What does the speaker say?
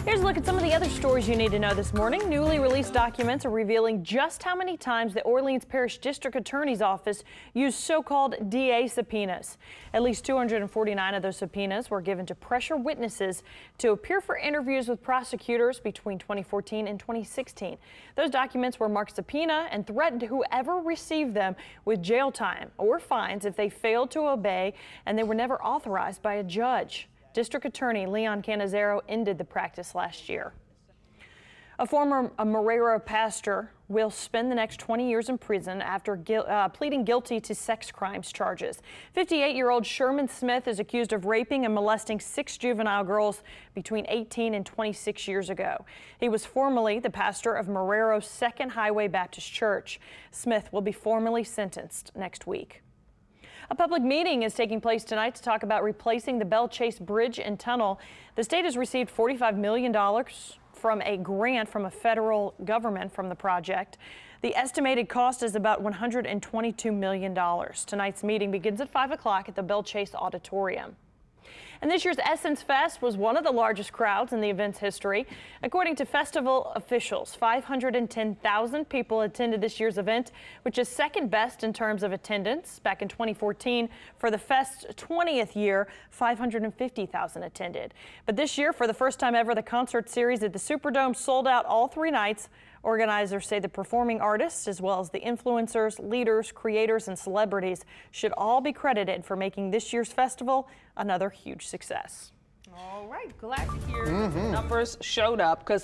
Here's a look at some of the other stories you need to know this morning. Newly released documents are revealing just how many times the Orleans Parish District Attorney's Office used so-called DA subpoenas. At least 249 of those subpoenas were given to pressure witnesses to appear for interviews with prosecutors between 2014 and 2016. Those documents were marked subpoena and threatened whoever received them with jail time or fines if they failed to obey, and they were never authorized by a judge. District Attorney Leon Canizero ended the practice last year. A former Marrero pastor will spend the next 20 years in prison after pleading guilty to sex crimes charges. 58-year-old Sherman Smith is accused of raping and molesting 6 juvenile girls between 18 and 26 years ago. He was formerly the pastor of Marrero's Second Highway Baptist Church. Smith will be formally sentenced next week. A public meeting is taking place tonight to talk about replacing the Belle Chase Bridge and Tunnel. The state has received $45 million from a grant from a federal government from the project. The estimated cost is about $122 million. Tonight's meeting begins at 5 o'clock at the Belle Chase Auditorium. And this year's Essence Fest was one of the largest crowds in the event's history. According to festival officials, 510,000 people attended this year's event, which is second best in terms of attendance. Back in 2014, for the fest's 20th year, 550,000 attended. But this year, for the first time ever, the concert series at the Superdome sold out all 3 nights. Organizers say the performing artists, as well as the influencers, leaders, creators, and celebrities, should all be credited for making this year's festival another huge success. All right, glad to hear the numbers showed up because